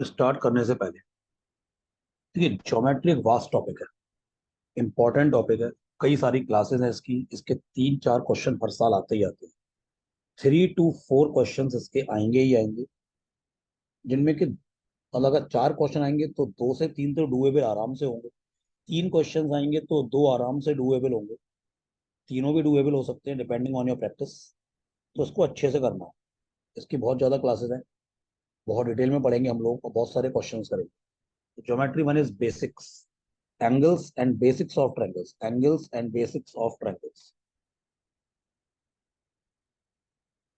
Start करने से पहले, देखिए ज्योमेट्री एक वास्ट टॉपिक है, इंपॉर्टेंट टॉपिक है। कई सारी क्लासेस हैं इसकी, इसके 3-4 क्वेश्चन हर साल आते ही आते हैं। 3 to 4 क्वेश्चन इसके आएंगे ही आएंगे, जिनमें कि मतलब अगर 4 क्वेश्चन आएंगे तो 2 से 3 तो डुएबल आराम से होंगे। 3 क्वेश्चन आएंगे तो 2 आराम से डुएबल होंगे। तीनों भी डुएबल हो सकते हैं डिपेंडिंग ऑन योर प्रैक्टिस। तो इसको अच्छे से करना है। इसकी बहुत ज्यादा क्लासेस हैं, बहुत डिटेल में पढ़ेंगे हम लोग और बहुत सारे क्वेश्चंस करेंगे। Geometry one is basics, angles and basics of triangles, angles and basics of triangles।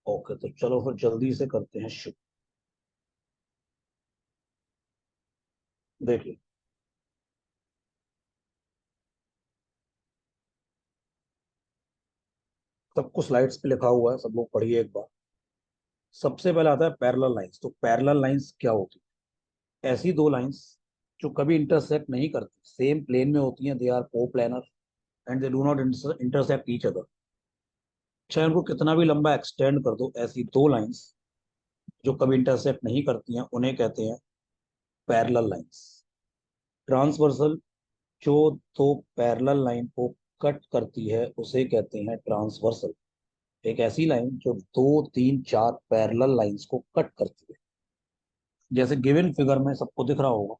Okay, तो चलो फिर जल्दी से करते हैं शुरू। देखिए, सब कुछ स्लाइड्स पे लिखा हुआ है, सब लोग पढ़िए एक बार। सबसे पहले आता है पैरेलल लाइंस। तो पैरेलल लाइंस क्या होती है? ऐसी दो लाइंस जो कभी इंटरसेक्ट नहीं करती, सेम प्लेन में होती हैं, they are coplanar and they do not intersect each other. चाहे उनको कितना भी लंबा एक्सटेंड कर दो, ऐसी दो लाइंस जो कभी इंटरसेक्ट नहीं करती हैं उन्हें कहते हैं पैरेलल लाइंस। ट्रांसवर्सल, जो दो पैरेलल लाइन को कट करती है उसे कहते हैं ट्रांसवर्सल। एक ऐसी लाइन जो 2, 3, 4 पैरेलल लाइंस को कट करती है, जैसे गिवन फिगर में सबको दिख रहा होगा।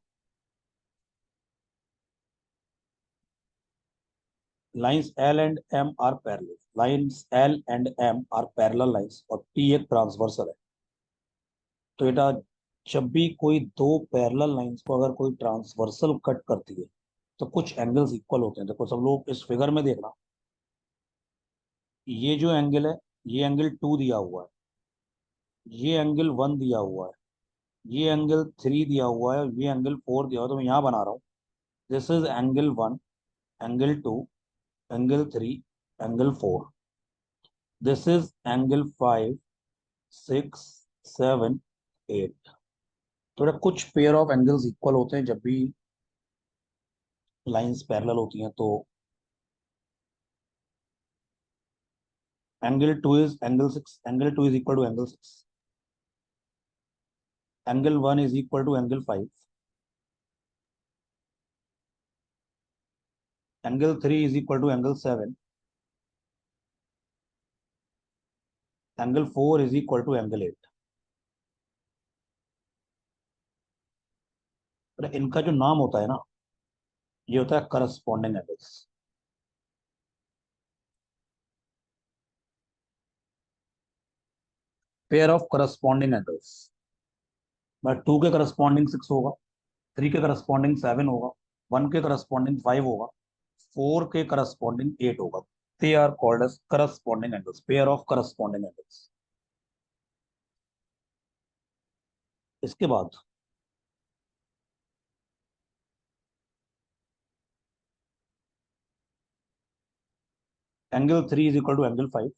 Lines L and M are parallel, lines L and M are parallel lines और पी एक ट्रांसवर्सल है। तो बेटा, जब भी कोई दो पैरेलल लाइंस को अगर कोई ट्रांसवर्सल कट करती है तो कुछ एंगल्स इक्वल होते हैं। देखो सब लोग इस फिगर में देखना, ये जो एंगल है, ये एंगल 2 दिया हुआ है, ये एंगल 1 दिया हुआ है, ये एंगल 3 दिया हुआ है, ये एंगल 4 दिया हुआ है। तो मैं यहाँ बना रहा हूँ, this is angle 1, angle 2, angle 3, angle 4। This is angle 5, 6, 7, 8। तो कुछ पेयर ऑफ एंगल्स इक्वल होते हैं जब भी लाइंस पैरेलल होती हैं। तो angle 2 is angle 6, angle 2 is equal to angle 6, angle 1 is equal to angle 5, angle 3 is equal to angle 7, angle 4 is equal to angle 8। तो इनका जो नाम होता है ना, ये होता है corresponding angles. Pair of corresponding angles. मतलब 2 के करस्पॉन्डिंग 6 होगा, 3 के करस्पॉन्डिंग 7 होगा, 1 के करस्पॉन्डिंग 5 होगा, 4 के करस्पॉन्डिंग 8 होगा। They are called as corresponding angles, pair of corresponding angles. इसके बाद angle 3 is equal to angle 5,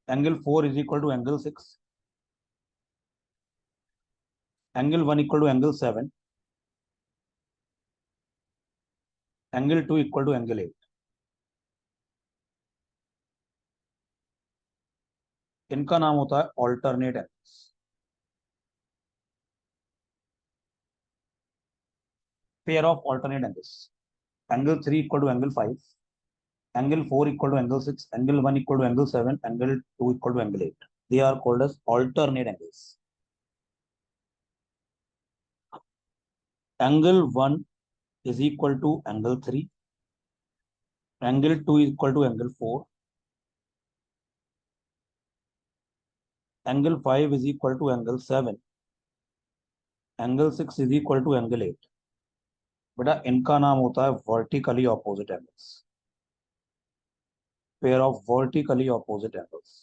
angle 4 is equal to angle 6, angle 1 equal to angle 7, angle 2 equal to angle 8। इनका नाम होता है alternate angles. Pair of alternate angles, angle 3 equal to angle 5, angle 4 equal to angle 6, angle 1 equal to angle 7, angle 2 equal to angle 8। They are called as alternate angles. Angle 1 is equal to angle 3, angle 2 is equal to angle 4, angle 5 is equal to angle 7, angle 6 is equal to angle 8। बेटा इनका नाम होता है vertically opposite angles, pair of vertically opposite angles.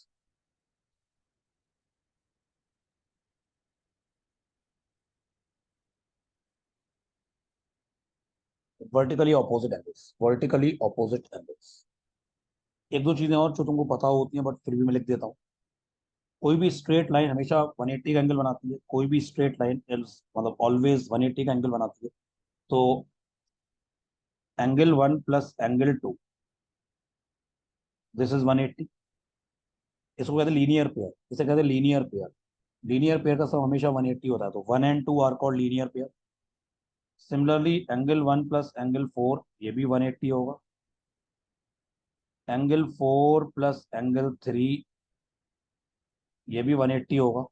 Vertically opposite angles, vertically opposite angles. एक दो चीजें और जो तुमको पता होती हैं बट फिर भी मैं लिख देता हूँ। कोई भी स्ट्रेट लाइन हमेशा 180 का एंगल बनाती है, कोई भी स्ट्रेट लाइन मतलब ऑलवेज 180 का एंगल बनाती है। तो angle 1 plus angle 2, this is 180। इसको कहते हैं लीनियर पेयर, इसे कहते हैं लीनियर पेयर। लीनियर पेयर का सम हमेशा 180 होता है, तो 1 and 2 are called linear pair. Similarly angle 1 plus angle 4 ये भी 180 होगा। एंगल 4 प्लस एंगल 3 ये भी 180 होगा।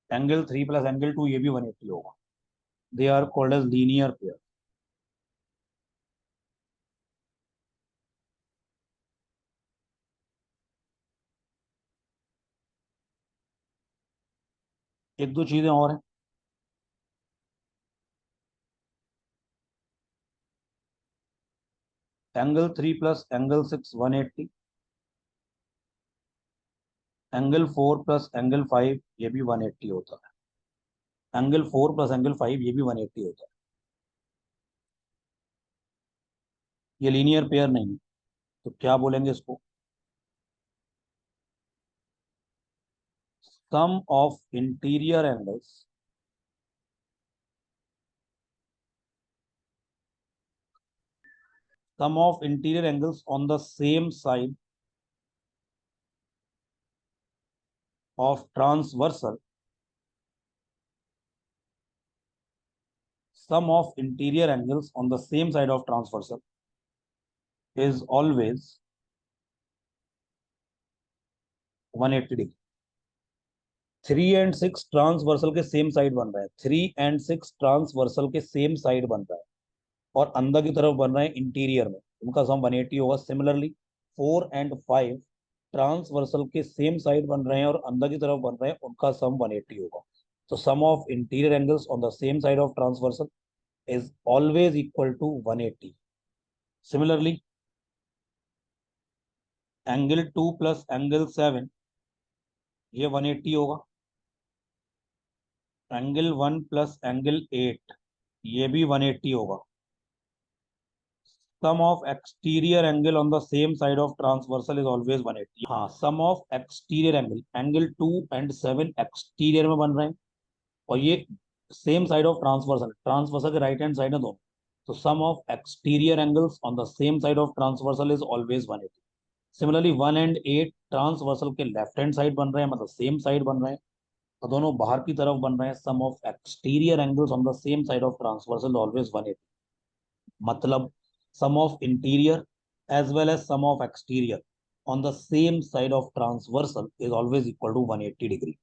एंगल 3 प्लस एंगल 2 ये भी 180 होगा। They are called as linear pair. एक दो चीजें और हैं। Angle 3 plus angle 6 180। Angle 4 plus angle 5 ये भी 180 होता है। एंगल 4 प्लस एंगल 5 ये भी 180 होता है। ये लीनियर पेयर नहीं है, तो क्या बोलेंगे इसको? Sum of interior angles, sum of interior angles on the same side of transversal, sum of interior angles on the same side of transversal is always 180 degree। 3 and 6 transversal के same side बन रहा है, 3 and 6 transversal के same side बन रहा है, और अंदर की तरफ बन रहा है इंटीरियर में, उनका सम 180 होगा। सिमिलरली 4 and 5 ट्रांसवर्सल के सेम साइड बन रहे हैं और अंदर की तरफ बन रहे हैं, उनका सम 180 होगा। तो sum of interior angles on the same side of transversal is always equal to 180। Similarly, angle 2 plus angle 7 ये 180 होगा। एंगल 1 प्लस एंगल 8 ये भी 180 होगा। Sum of exterior angle on the same side of transversal is always 180। हाँ, sum of exterior angle, angle 2 and 7 exterior में बन रहे हैं, और ये same side of transversal, transversal के राइट हैंड साइड है दोनों, तो sum of exterior angles on the same side of transversal is always 180। Similarly 1 and 8 transversal के लेफ्ट हैंड साइड बन रहे हैं, मतलब सेम साइड बन रहे हैं, तो दोनों बाहर की तरफ बन रहे हैं। Sum of exterior angles on the same side of transversal always 180। मतलब sum of interior as well as sum of exterior on the same side of transversal is always equal to 180 degree.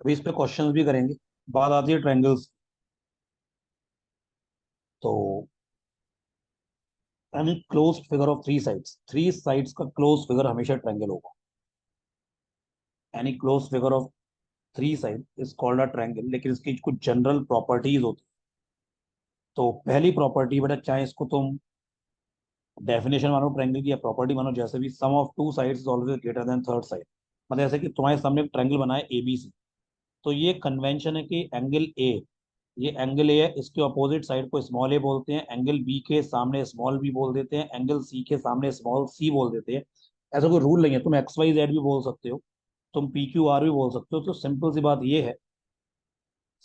अभी इस पे questions भी करेंगे। बात आती है triangles. तो any closed figure of three sides का क्लोज फिगर हमेशा ट्रायंगल होगा। Any closed figure of 3 side is called a triangle, लेकिन इसकी कुछ जनरल प्रॉपर्टीज होती है। तो पहली प्रॉपर्टी बेटा, चाहे इसको तुम डेफिनेशन मानो ट्रायंगल की या प्रॉपर्टी मानो, जैसे भी, sum of two sides is always greater than third side. मतलब जैसे कि तुम्हारे सामने एक ट्रायंगल बना है ABC, तो ये कन्वेंशन है कि एंगल ए, ये एंगल ए है, इसके अपोजिट साइड को स्मॉल ए बोलते हैं, एंगल बी के सामने स्मॉल बी बोल देते हैं, एंगल सी के सामने स्मॉल सी बोल देते हैं। ऐसा कोई रूल नहीं है, तुम XYZ भी बोल सकते हो, तुम PQR भी बोल सकते हो। तो सिंपल सी बात ये है,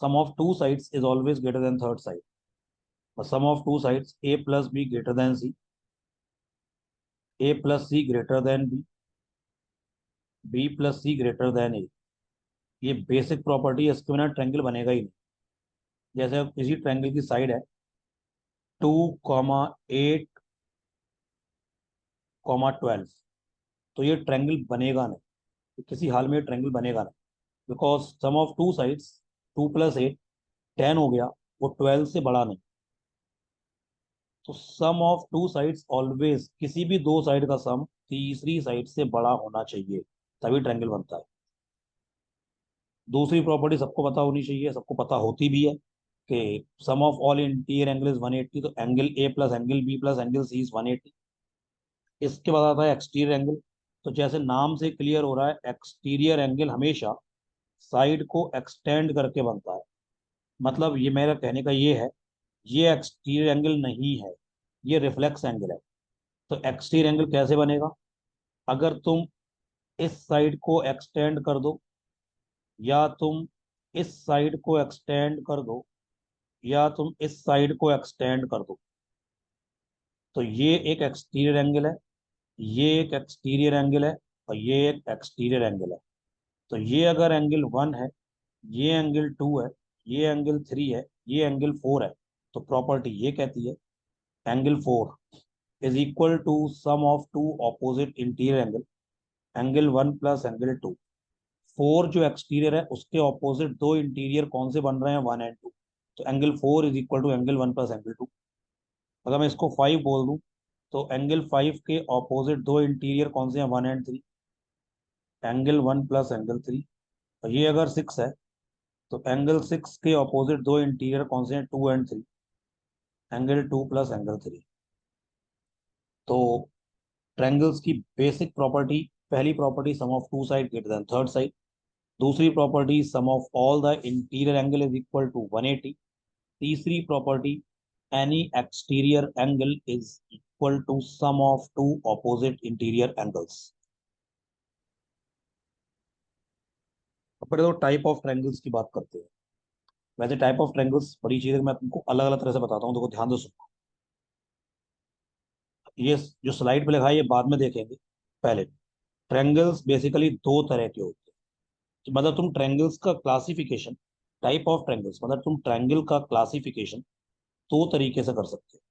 sum of two sides is always greater than third side. Sum of two sides A plus B greater than C, A plus C greater than B plus C greater than A। ये basic property है, इसके बिना triangle बनेगा ही नहीं। जैसे अब किसी triangle की साइड है 2, 8, 12, तो ये ट्रायंगल बनेगा नहीं, तो किसी हाल में ट्रायंगल बनेगा नहीं, because sum of two sides, 2 + 8 10 हो गया, वो 12 से बड़ा नहीं। तो sum of two sides always, किसी भी दो साइड का सम तीसरी साइड से बड़ा होना चाहिए, तभी ट्रायंगल बनता है। दूसरी प्रॉपर्टी सबको पता होनी चाहिए, सबको पता होती भी है, कि sum of all interior angle is 180, तो angle A plus angle B plus angle C is 180। इसके बाद आता है एक्सटीरियर एंगल। तो जैसे नाम से क्लियर हो रहा है, एक्सटीरियर एंगल हमेशा साइड को एक्सटेंड करके बनता है। मतलब ये मेरा कहने का ये है, ये एक्सटीरियर एंगल नहीं है, ये रिफ्लेक्स एंगल है। तो एक्सटीरियर एंगल कैसे बनेगा? अगर तुम इस साइड को एक्सटेंड कर दो, या तुम इस साइड को एक्सटेंड कर दो, या तुम इस साइड को एक्सटेंड कर दो, तो ये एक एक्सटीरियर एंगल है, ये एक एक्सटीरियर एंगल है, और ये एक एक्सटीरियर एंगल है। तो ये अगर एंगल 1 है, ये एंगल 2 है, ये एंगल 3 है, ये एंगल 4 है, तो प्रॉपर्टी ये कहती है angle 4 is equal to sum of two opposite interior angle, angle 1 plus angle 2। 4 जो एक्सटीरियर है उसके ऑपोजिट दो इंटीरियर कौन से बन रहे हैं, 1 एंड 2, तो angle 4 is equal to angle 1 plus angle 2। अगर मैं इसको 5 बोल दूं, तो एंगल 5 के ऑपोजिट दो इंटीरियर कौन से हैं, 1 एंड 3, एंगल 1 प्लस एंगल 3। और ये अगर 6 है, तो एंगल 6 के ऑपोजिट दो इंटीरियर कौन से हैं, 2 एंड 3, एंगल 2 प्लस एंगल 3। तो ट्रायंगल्स की बेसिक प्रॉपर्टी, पहली property sum of two side greater than third side, दूसरी property sum of all the interior angle is equal to 180, तीसरी property any exterior angle is equal to sum of two opposite interior angles. अब पहले तो type of triangles की बात करते हैं। वैसे टाइप ऑफ ट्रायंगल्स बड़ी चीज है, मैं तुमको अलग अलग तरह से बताता हूँ, तो ध्यान से सुनो। ये जो स्लाइड पे लिखा है ये बाद में देखेंगे। पहले ट्रायंगल्स बेसिकली दो तरह के होते हैं। तो मतलब तुम ट्रायंगल्स का क्लासिफिकेशन, टाइप ऑफ ट्रायंगल्स मतलब तुम ट्रायंगल का क्लासिफिकेशन दो तरीके से कर सकते हो।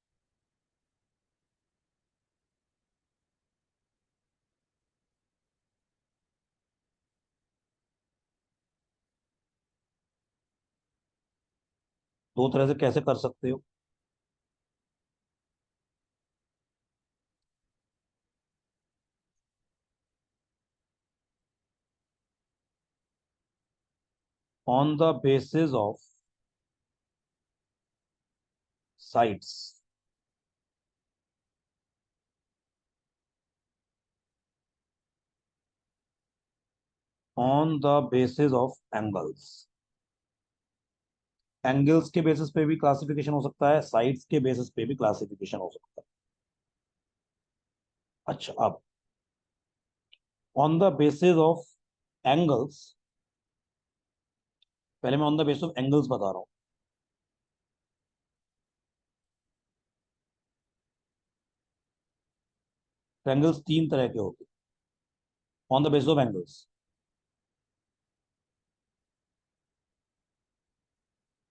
दो तरह से कैसे कर सकते हो? On the basis of sides, on the basis of angles. Angles के बेसिस पे भी क्लासिफिकेशन हो सकता है, साइड्स के बेसिस पे भी क्लासिफिकेशन हो सकता है। अच्छा, अब on the basis of angles, पहले मैं on the basis of angles बता रहा हूँ। एंगल्स तीन तरह के होते हैं on the basis of angles.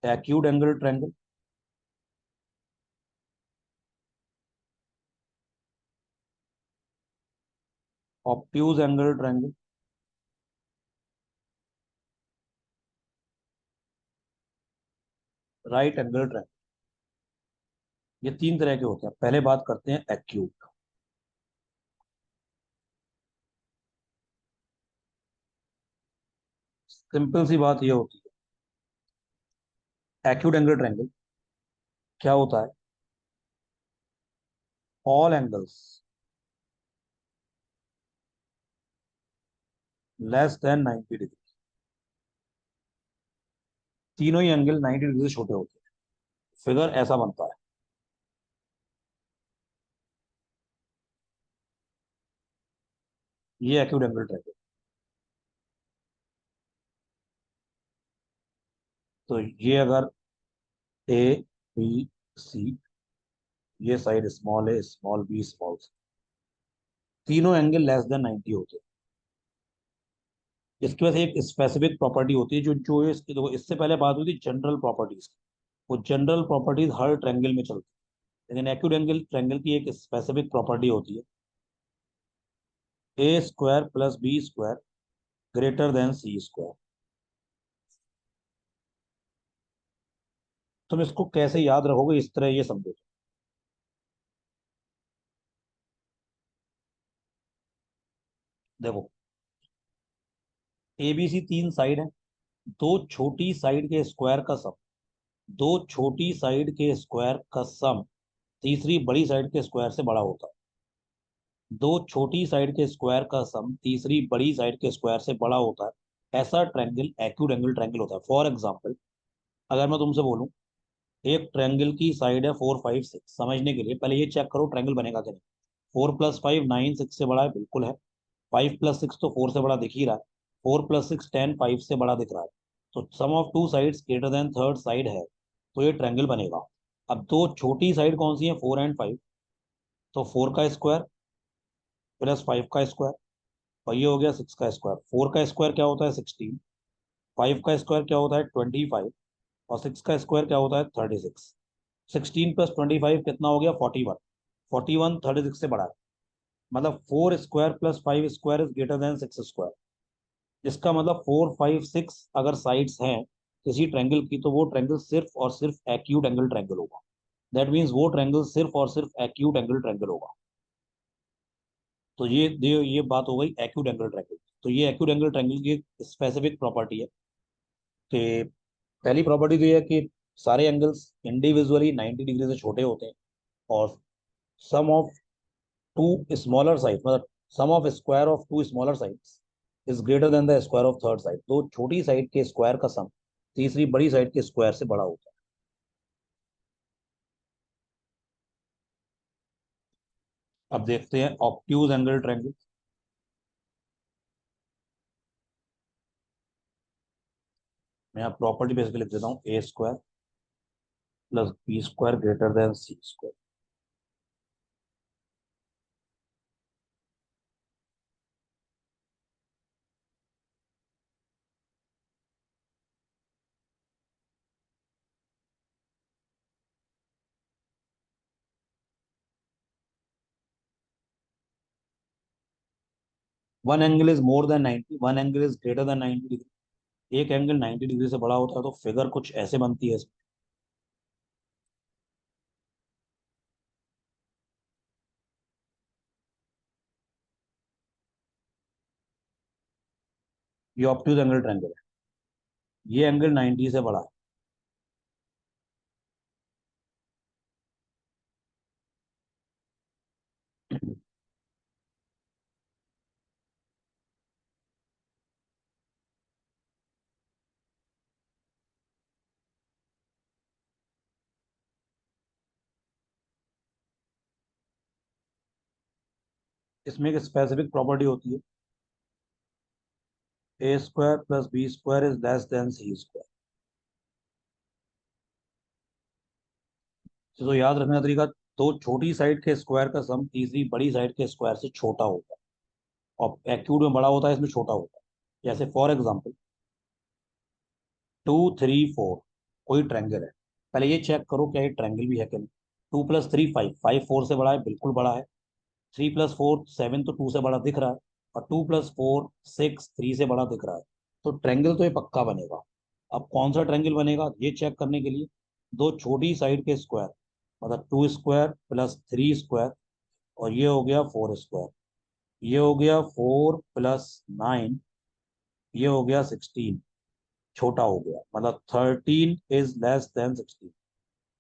Acute angle triangle, obtuse angle triangle, right angle triangle. ये तीन तरह के होते हैं। पहले बात करते हैं एक्यूट। सिंपल सी बात ये होती है, एक्यूट एंगल ट्रायंगल क्या होता है, all angles less than 90 degree, तीनों ही एंगल 90 डिग्री से छोटे होते हैं, फिगर ऐसा बनता है। ये एक्यूट एंगल ट्रायंगल। तो ये अगर ए बी सी, ये साइड स्मॉल है, स्मॉल बी स्मॉल सी, तीनों एंगल लेस देन 90 होते हैं। इसकी वजह से एक स्पेसिफिक प्रॉपर्टी होती है, जो जो इसकी, देखो इससे पहले बात हुई थी जनरल प्रॉपर्टीज की, वो जनरल प्रॉपर्टीज हर ट्रायंगल में चलती है, लेकिन एक्यूट एंगल ट्रायंगल की एक स्पेसिफिक प्रॉपर्टी होती है, A square plus B square greater than C square. तुम इसको कैसे याद रखोगे, इस तरह ये समझो। देखो, ए बी सी तीन साइड है, दो छोटी साइड के स्क्वायर का सम, दो छोटी साइड के स्क्वायर का सम तीसरी बड़ी साइड के स्क्वायर से बड़ा होता है। दो छोटी साइड के स्क्वायर का सम तीसरी बड़ी साइड के स्क्वायर से बड़ा होता है, ऐसा ट्रायंगल एक्यूट एंगल ट्रायंगल होता है। फॉर एग्जांपल, अगर मैं तुमसे बोलूं एक ट्रायंगल की साइड है 4 5 6, समझने के लिए पहले ये चेक करो ट्रायंगल बनेगा कि नहीं। 4 + 5 9, 6 से बड़ा है, बिल्कुल है। 5 + 6 तो 4 से बड़ा दिख ही रहा है। 4 + 6 10, 5 से बड़ा दिख रहा है। तो sum of two sides greater than third side है, तो ये ट्रायंगल बनेगा। अब दो छोटी साइड कौन सी है, 4 एंड 5, तो 4 का स्क्वायर प्लस 5 का स्क्वायर, और ये हो गया 6 का स्क्वायर। 4 का स्क्वायर क्या होता है, 16। 5 का स्क्वायर क्या होता है, 25। और 6 का स्क्वायर क्या होता है, 36। 16 + 25 कितना हो गया, 41। 41 36 से बड़ा है। मतलब 4 square + 5 square is greater then 6 square. इसका मतलब 4, 5, 6 अगर साइड्स हैं किसी ट्रायंगल की, तो वो ट्रायंगल सिर्फ और सिर्फ एक्यूट एंगल ट्रायंगल होगा। दैट मीन्स वो ट्रायंगल सिर्फ और सिर्फ एक्यूट एंगल ट्रायंगल होगा। तो ये बात हो गई एक्यूट एंगल ट्रायंगल। तो ये एक्यूट एंगल ट्रायंगल की एक स्पेसिफिक प्रॉपर्टी है कि पहली प्रॉपर्टी तो ये है कि सारे एंगल्स इंडिविजुअली 90 डिग्री से छोटे होते हैं, और sum of two smaller side, मतलब sum of square of two smaller sides is greater than the square of third side. तो छोटी साइड के स्क्वायर का सम तीसरी बड़ी साइड के स्क्वायर से बड़ा होता है। अब देखते हैं ऑब्ट्यूज एंगल ट्रायंगल। मैं यहाँ प्रॉपर्टी बेसिकली लिख देता हूँ, A² + B² greater than C²। 1 angle is more than 90, 1 angle is greater then 90 degree. एक एंगल 90 डिग्री से बड़ा होता है तो फिगर कुछ ऐसे बनती है। ये ऑब्ट्यूज एंगल ट्रायंगल है, ये एंगल 90 से बड़ा है। इसमें एक स्पेसिफिक प्रॉपर्टी होती है, A² + B² is less then C²। तो याद रखने का तरीका, दो छोटी साइड के स्क्वायर का सम तीसरी बड़ी साइड के स्क्वायर से छोटा होता है, और एक्यूट में बड़ा होता है, इसमें छोटा होता है। जैसे फॉर एग्जाम्पल 2, 3, 4 कोई ट्रायंगल है। पहले ये चेक करो क्या ये ट्रायंगल भी है कि नहीं। 2 + 3 5, 5 4 से बड़ा है, बिल्कुल बड़ा है। 3 + 4 7, तो 2 से बड़ा दिख रहा है। और 2 + 4 6, 3 से बड़ा दिख रहा है। तो ट्रायंगल तो ये पक्का बनेगा। अब कौन सा ट्रायंगल बनेगा ये चेक करने के लिए, दो छोटी साइड के स्क्वायर, मतलब 2² + 3 स्क्वायर, और ये हो गया 4 स्क्वायर, ये हो गया 4 + 9, ये हो गया 16, छोटा हो गया, मतलब 13 इज लेस देन 16।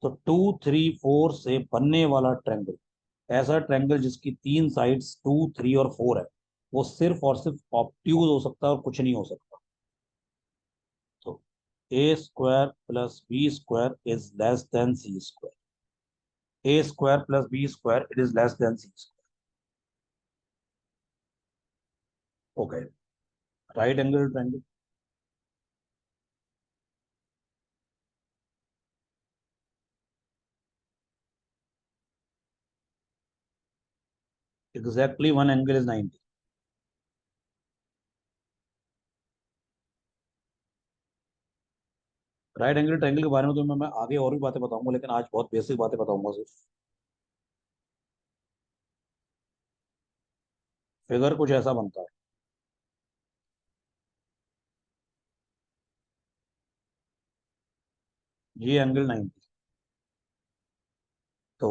तो 2, 3, 4 से बनने वाला ट्रायंगल, ऐसा ट्रायंगल जिसकी तीन साइड्स 2, 3 और 4 है, वो सिर्फ और सिर्फ ऑब्ट्यूज हो सकता है और कुछ नहीं हो सकता। तो A² + B² is less then C²। A² + B² it is less then C²। Okay, right angle triangle. Exactly 1 angle is 90। Right angle triangle के बारे में तो मैं आगे और भी बातें बताऊंगा, लेकिन आज बहुत बेसिक बातें बताऊंगा सिर्फ। फिगर कुछ ऐसा बनता है, ये एंगल 90। तो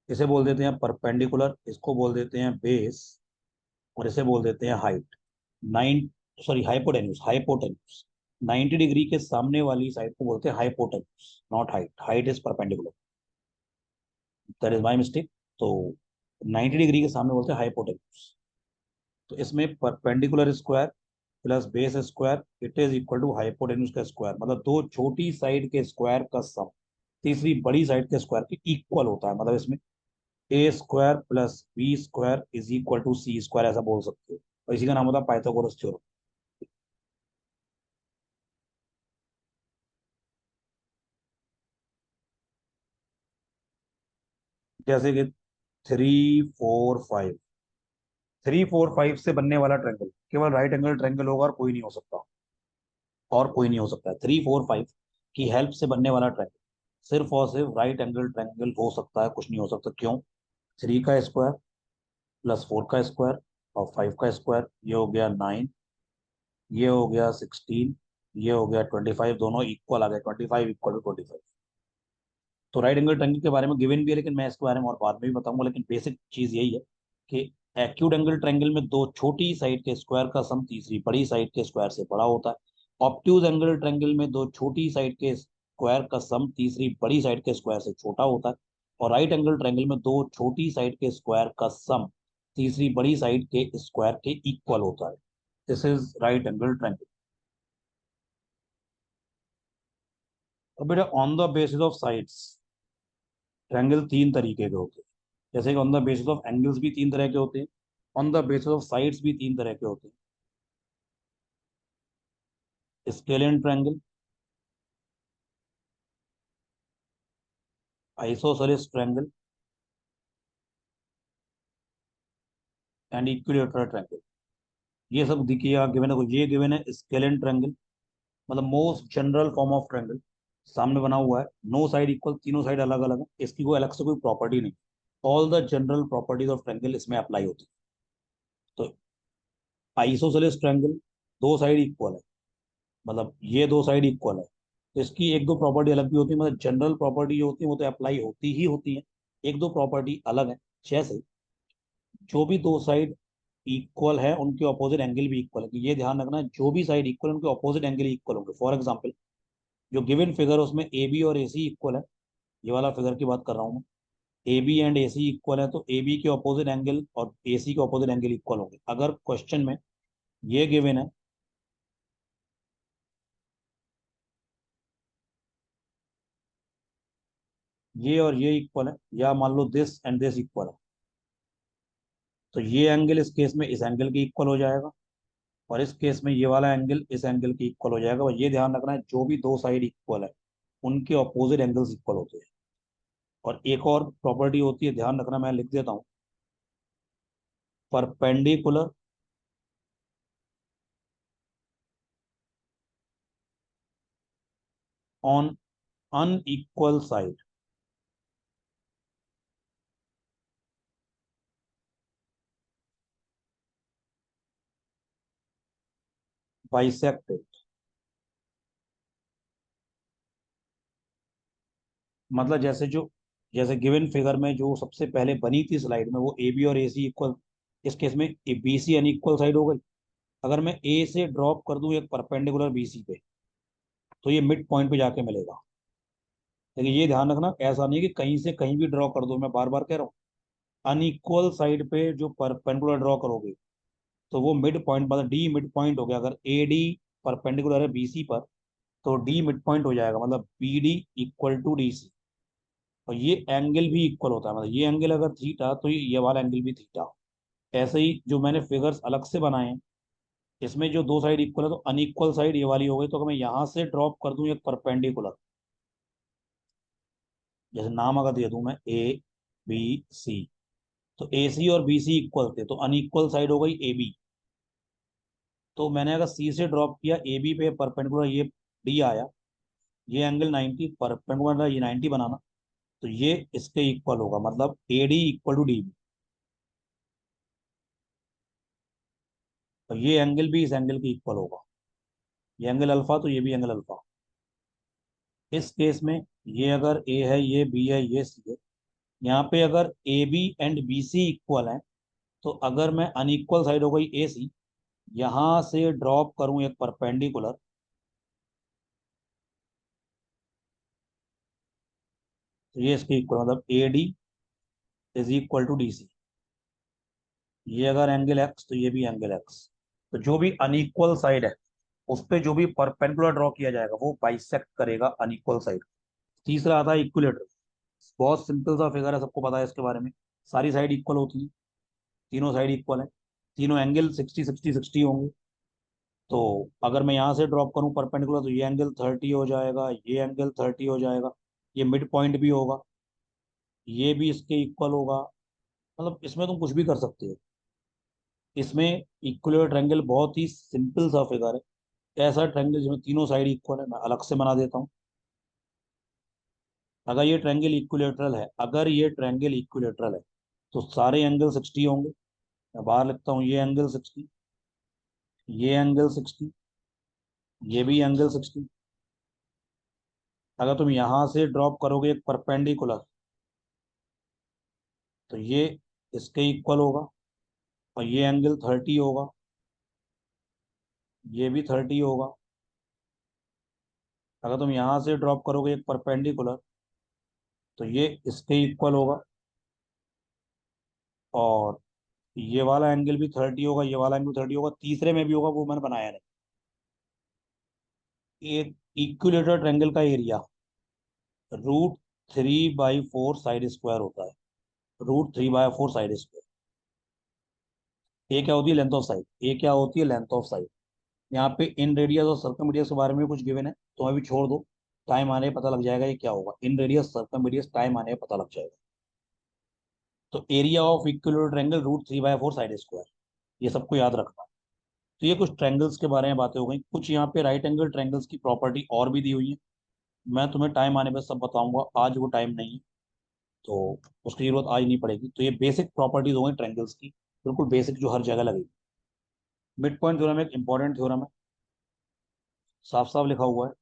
इसे बोल देते हैं परपेंडिकुलर, इसको बोल देते हैं बेस, और इसे बोल देते हैं height. Nine, sorry, hypotenuse, hypotenuse. 90 degree के सामने वाली साइड को बोलते हैं hypotenuse, not height. Height is perpendicular, that is my mistake. तो 90 डिग्री के सामने बोलते हैं हाइपोटेन्यूज। तो इसमें perpendicular square plus base square it is equal to hypotenuse का स्क्वायर, मतलब दो छोटी साइड के स्क्वायर का सम तीसरी बड़ी साइड के स्क्वायर के इक्वल होता है। मतलब इसमें A² + B² is equal to C², ऐसा बोल सकते हो। और इसी का नाम होता है पाइथागोरस थ्योरम। जैसे कि 3 4 5, 3 4 5 से बनने वाला ट्रायंगल केवल राइट एंगल ट्रायंगल होगा, और कोई नहीं हो सकता, और कोई नहीं हो सकता है। 3 4 5 की हेल्प से बनने वाला ट्रायंगल सिर्फ और सिर्फ राइट एंगल ट्रायंगल हो सकता है, कुछ नहीं हो सकता। क्यों? 3 का स्क्वायर प्लस 4 का स्क्वायर और 5 का स्क्वायर, ये हो गया 9, ये हो गया 16, ये हो गया 25, दोनों इक्वल आ गए, 25 = 25। तो राइट एंगल ट्रायंगल के बारे में गिवन भी है, लेकिन मैं इसके बारे में और बाद में भी बताऊंगा। लेकिन बेसिक चीज यही है कि एक्यूट एंगल ट्रायंगल में दो छोटी साइड के स्क्वायर का सम तीसरी बड़ी साइड के स्क्वायर से बड़ा होता है। ऑब्ट्यूज एंगल ट्रायंगल में दो छोटी साइड के स्क्वायर का सम तीसरी बड़ी साइड के स्क्वायर से छोटा होता है। और राइट एंगल ट्रायंगल में दो छोटी साइड के स्क्वायर का सम तीसरी बड़ी साइड के स्क्वायर के इक्वल होता है। This is right angle triangle. अब बेटा on the basis of sides triangle तीन तरीके के होते हैं। जैसे कि on the basis of angles भी तीन तरह के होते हैं, on the basis of sides भी तीन तरह के होते हैं। Scalene triangle, isosceles triangle and equilateral triangle. ये सब देखिए गिवन है, ये गिवन है स्केलियन ट्रायंगल, मतलब most general form of triangle. सामने बना हुआ है, नो साइड इक्वल, तीनों साइड अलग अलग है, इसकी कोई अलग से कोई प्रॉपर्टी नहीं। All the general properties of triangle इसमें अप्लाई होती है। तो आइसोसेलेस ट्रायंगल, दो साइड इक्वल है, मतलब ये दो साइड इक्वल है, तो इसकी एक दो प्रॉपर्टी अलग भी होती है, मतलब जनरल प्रॉपर्टी जो होती है वो तो अप्लाई होती ही होती है, एक दो प्रॉपर्टी अलग है। जैसे जो भी दो साइड इक्वल है उनके ऑपोजिट एंगल भी इक्वल है, तो ये ध्यान रखना, जो भी साइड इक्वल है उनके ऑपोजिट एंगल इक्वल होंगे। फॉर एग्जाम्पल जो गिवन फिगर है उसमें ए बी और ए सी इक्वल है, ये वाला फिगर की बात कर रहा हूँ मैं। A B and A C equal है, तो ए बी के ऑपोजिट एंगल और ए सी के ऑपोजिट एंगल इक्वल होंगे। अगर क्वेश्चन में ये गिवन है, ये और ये इक्वल है, या मान लो दिस एंड दिस इक्वल है, तो ये एंगल इस केस में इस एंगल के इक्वल हो जाएगा, और इस केस में ये वाला एंगल इस एंगल के इक्वल हो जाएगा। और ये ध्यान रखना है, जो भी दो साइड इक्वल है उनके ऑपोजिट एंगल्स इक्वल होते हैं। और एक और प्रॉपर्टी होती है, ध्यान रखना, मैं लिख देता हूँ, perpendicular on unequal side bisected. मतलब जैसे गिवन फिगर में जो सबसे पहले बनी थी स्लाइड में, वो ए बी और ए सी इक्वल, इस केस में बी सी अनइक्वल साइड हो गई। अगर मैं ए से ड्रॉप कर दूं एक परपेंडिकुलर बी सी पे, तो ये मिड पॉइंट पे जाके मिलेगा। लेकिन ये ध्यान रखना, ऐसा नहीं है कि कहीं से कहीं भी ड्रॉ कर दो, मैं बार बार कह रहा हूँ, अनइक्वल साइड पे जो परपेंडिकुलर ड्रॉ करोगे तो वो मिड पॉइंट, मतलब डी मिड पॉइंट हो गया। अगर ए डी परपेंडिकुलर है बी सी पर, तो डी मिड पॉइंट हो जाएगा, मतलब B D equal to D C. और ये एंगल भी इक्वल होता है, मतलब ये एंगल अगर थीटा तो ये वाला एंगल भी थीटा। ऐसे ही जो मैंने फिगर्स अलग से बनाए हैं, इसमें जो दो साइड इक्वल है तो अनइक्वल साइड ये वाली हो गई। तो अगर मैं यहाँ से ड्रॉप कर दूं एक परपेंडिकुलर, जैसे नाम अगर दे दूं मैं ए बी सी, तो ए सी और बी सी इक्वल थे, तो अनइक्वल साइड हो गई ए बी। तो मैंने अगर सी से ड्रॉप किया ए बी पे परपेंडिकुलर, ये डी आया, ये एंगल 90 परपेंडिकुलर, ये 90 बनाना, तो ये इसके इक्वल होगा, मतलब A D equal to D B. तो ये एंगल भी इस एंगल के इक्वल होगा, ये एंगल अल्फा तो ये भी एंगल अल्फा। इस केस में ये अगर ए है, ये बी है, ये सी है, यहाँ पे अगर A B and B C equal है, तो अगर मैं अनइक्वल साइड हो गई ए सी, यहाँ से ड्रॉप करूं एक परपेंडिकुलर, तो ये इसके इक्वल, मतलब A D is equal to D C. ये अगर एंगल एक्स तो ये भी एंगल एक्स। तो जो भी अनइक्वल साइड है उस पे जो भी परपेंडिकुलर ड्रॉ किया जाएगा वो बाइसेक्ट करेगा अनइक्वल साइड। तीसरा आता है इक्विलेटरल। बहुत सिंपल सा फिगर है, सबको पता है इसके बारे में। सारी साइड इक्वल होती है, तीनों साइड इक्वल है, तीनों एंगल 60 60 60 होंगे। तो अगर मैं यहाँ से ड्रॉप करूँ परपेंडिकुलर, तो ये एंगल 30 हो जाएगा, ये एंगल 30 हो जाएगा, ये मिड पॉइंट भी होगा। ये भी इसके इक्वल होगा। मतलब इसमें तुम कुछ भी कर सकते हो। इसमें इक्वल ट्रायंगल बहुत ही सिंपल सा फिगर है, ऐसा ट्रायंगल जिसमें तीनों साइड इक्वल है। मैं अलग से बना देता हूँ। अगर ये ट्रायंगल इक्विलेटरल है तो सारे एंगल 60 होंगे। मैं बाहर लिखता हूँ, ये एंगल 60, ये एंगल 60, ये भी एंगल 60। अगर तुम यहां से ड्रॉप करोगे एक परपेंडिकुलर, तो ये इसके इक्वल होगा, और ये एंगल 30 होगा, ये भी 30 होगा। अगर तुम यहां से ड्रॉप करोगे एक परपेंडिकुलर, तो ये इसके इक्वल होगा, और ये वाला एंगल भी 30 होगा, ये वाला एंगल 30 होगा, तीसरे में भी होगा, वो मैंने बनाया नहीं। एक इक्विलेटरल ट्रायंगल का एरिया √3/4 साइड स्क्वायर होता है। √3/4 साइड स्क्वायर। ये क्या होती है? Length of side. ये क्या होती है? Length of side. यहाँ पे इन रेडियस और सर्कम के बारे में कुछ गिवन है, तो अभी छोड़ दो। टाइम आने पे पता लग जाएगा ये क्या होगा। इन रेडियस सर्कम टाइम आने पे पता लग जाएगा। तो area of equilateral triangle √3/4 side square, ये सबको याद रखना। तो ये कुछ ट्रायंगल्स के बारे में बातें हो गई। कुछ यहाँ पे राइट एंगल ट्रायंगल्स की प्रॉपर्टी और भी दी हुई है। मैं तुम्हें टाइम आने पे सब बताऊंगा, आज वो टाइम नहीं है, तो उसकी जरूरत आज नहीं पड़ेगी। तो ये बेसिक प्रॉपर्टीज हो गई ट्रायंगल्स की, बिल्कुल बेसिक, जो हर जगह लगेगी। मिड पॉइंट थ्योरम एक इंपॉर्टेंट थ्योरम है, साफ साफ लिखा हुआ है।